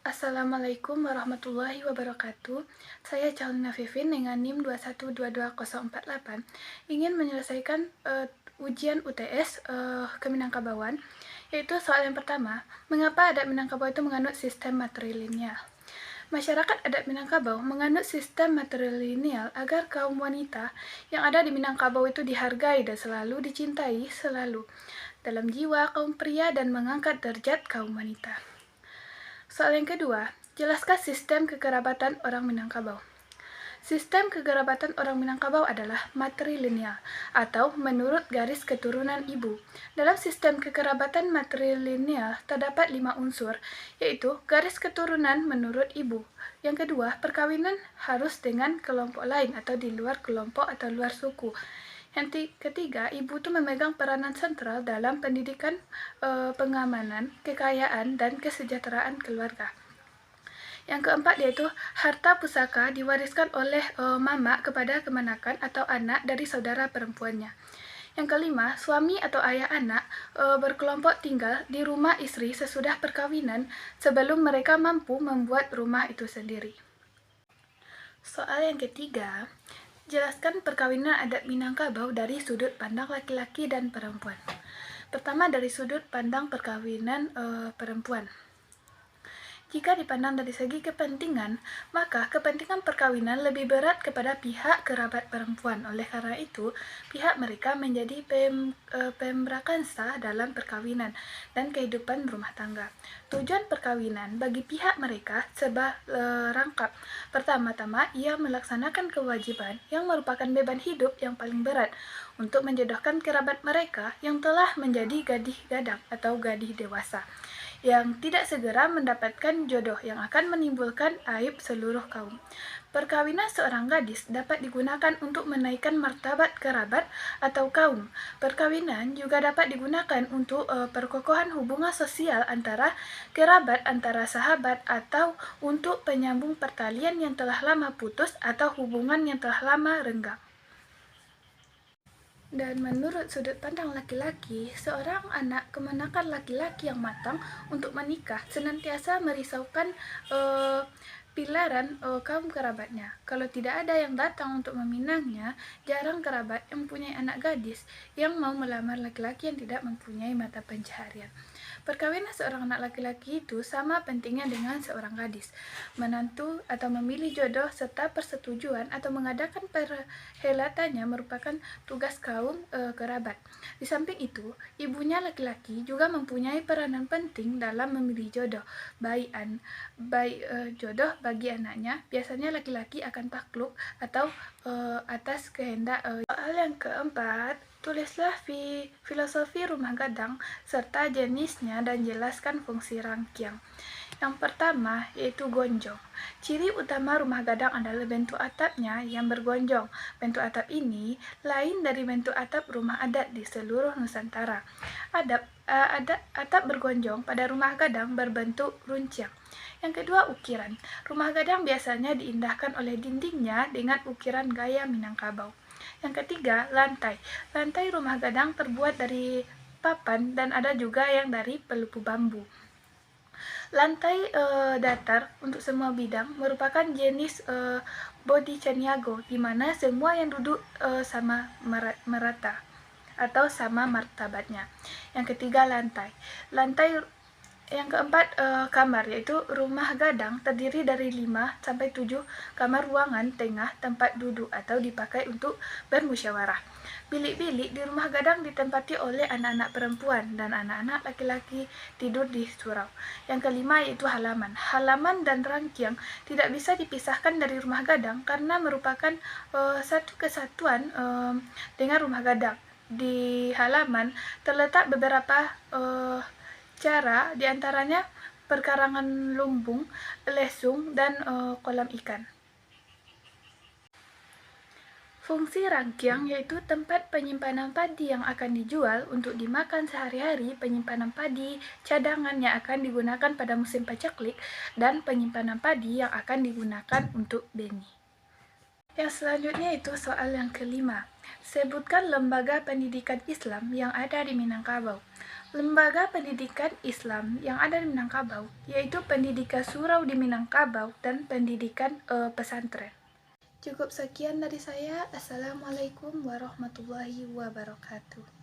Assalamualaikum warahmatullahi wabarakatuh. Saya Calina Vivin dengan NIM 2122048 ingin menyelesaikan ujian UTS ke Minangkabauan, yaitu soal yang pertama, mengapa adat Minangkabau itu menganut sistem matrilineal? Masyarakat adat Minangkabau menganut sistem matrilineal agar kaum wanita yang ada di Minangkabau itu dihargai dan selalu dicintai selalu dalam jiwa kaum pria dan mengangkat derajat kaum wanita. Soal yang kedua, jelaskan sistem kekerabatan orang Minangkabau. Sistem kekerabatan orang Minangkabau adalah matrilineal atau menurut garis keturunan ibu. Dalam sistem kekerabatan matrilineal terdapat 5 unsur, yaitu garis keturunan menurut ibu. Yang kedua, perkawinan harus dengan kelompok lain atau di luar kelompok atau luar suku. Yang ketiga, ibu itu memegang peranan sentral dalam pendidikan, pengamanan, kekayaan, dan kesejahteraan keluarga. Yang keempat yaitu harta pusaka diwariskan oleh mama kepada kemenakan atau anak dari saudara perempuannya. Yang kelima, suami atau ayah anak berkelompok tinggal di rumah istri sesudah perkawinan sebelum mereka mampu membuat rumah itu sendiri. Soal yang ketiga, jelaskan perkawinan adat Minangkabau dari sudut pandang laki-laki dan perempuan. Pertama, dari sudut pandang perkawinan perempuan. Jika dipandang dari segi kepentingan, maka kepentingan perkawinan lebih berat kepada pihak kerabat perempuan. Oleh karena itu, pihak mereka menjadi pembrakansa dalam perkawinan dan kehidupan rumah tangga. Tujuan perkawinan bagi pihak mereka serba rangkap. Pertama-tama, ia melaksanakan kewajiban yang merupakan beban hidup yang paling berat untuk menjodohkan kerabat mereka yang telah menjadi gadis gadang atau gadis dewasa, yang tidak segera mendapatkan jodoh yang akan menimbulkan aib seluruh kaum. Perkawinan seorang gadis dapat digunakan untuk menaikkan martabat kerabat atau kaum. Perkawinan juga dapat digunakan untuk perkokohan hubungan sosial antara kerabat, antara sahabat, atau untuk penyambung pertalian yang telah lama putus atau hubungan yang telah lama renggang. Dan menurut sudut pandang laki-laki, seorang anak kemenakan laki-laki yang matang untuk menikah senantiasa merisaukan pilaran kaum kerabatnya. Kalau tidak ada yang datang untuk meminangnya, jarang kerabat yang mempunyai anak gadis yang mau melamar laki-laki yang tidak mempunyai mata pencaharian. Perkawinan seorang anak laki-laki itu sama pentingnya dengan seorang gadis. Menantu atau memilih jodoh serta persetujuan atau mengadakan perhelatannya merupakan tugas kaum kerabat. Di samping itu, ibunya laki-laki juga mempunyai peranan penting dalam memilih jodoh. Baik jodoh bagi anaknya, biasanya laki-laki akan takluk atau atas kehendak. Soal yang keempat, tulislah filosofi rumah gadang serta jenisnya dan jelaskan fungsi rangkiang. Yang pertama yaitu gonjong. Ciri utama rumah gadang adalah bentuk atapnya yang bergonjong. Bentuk atap ini lain dari bentuk atap rumah adat di seluruh Nusantara. Atap bergonjong pada rumah gadang berbentuk runcing. Yang kedua, ukiran. Rumah gadang biasanya diindahkan oleh dindingnya dengan ukiran gaya Minangkabau. Yang ketiga, lantai. Lantai rumah gadang terbuat dari papan dan ada juga yang dari pelupu bambu. Lantai datar untuk semua bidang merupakan jenis bodi caniago, di mana semua yang duduk sama merata atau sama martabatnya. Yang ketiga, lantai. Yang keempat, kamar, yaitu rumah gadang terdiri dari 5-7 kamar ruangan tengah tempat duduk atau dipakai untuk bermusyawarah. Bilik-bilik di rumah gadang ditempati oleh anak-anak perempuan dan anak-anak laki-laki tidur di surau. Yang kelima yaitu halaman. Halaman dan rangkiang tidak bisa dipisahkan dari rumah gadang karena merupakan satu kesatuan dengan rumah gadang. Di halaman terletak beberapa cara, diantaranya perkarangan lumbung, lesung, dan kolam ikan. Fungsi rangkiang yaitu tempat penyimpanan padi yang akan dijual untuk dimakan sehari-hari, penyimpanan padi cadangan yang akan digunakan pada musim paceklik, dan penyimpanan padi yang akan digunakan untuk benih. Yang selanjutnya itu soal yang kelima. Sebutkan lembaga pendidikan Islam yang ada di Minangkabau. lembaga pendidikan Islam yang ada di Minangkabau, yaitu Pendidikan Surau di Minangkabau dan Pendidikan Pesantren. Cukup sekian dari saya. Assalamualaikum warahmatullahi wabarakatuh.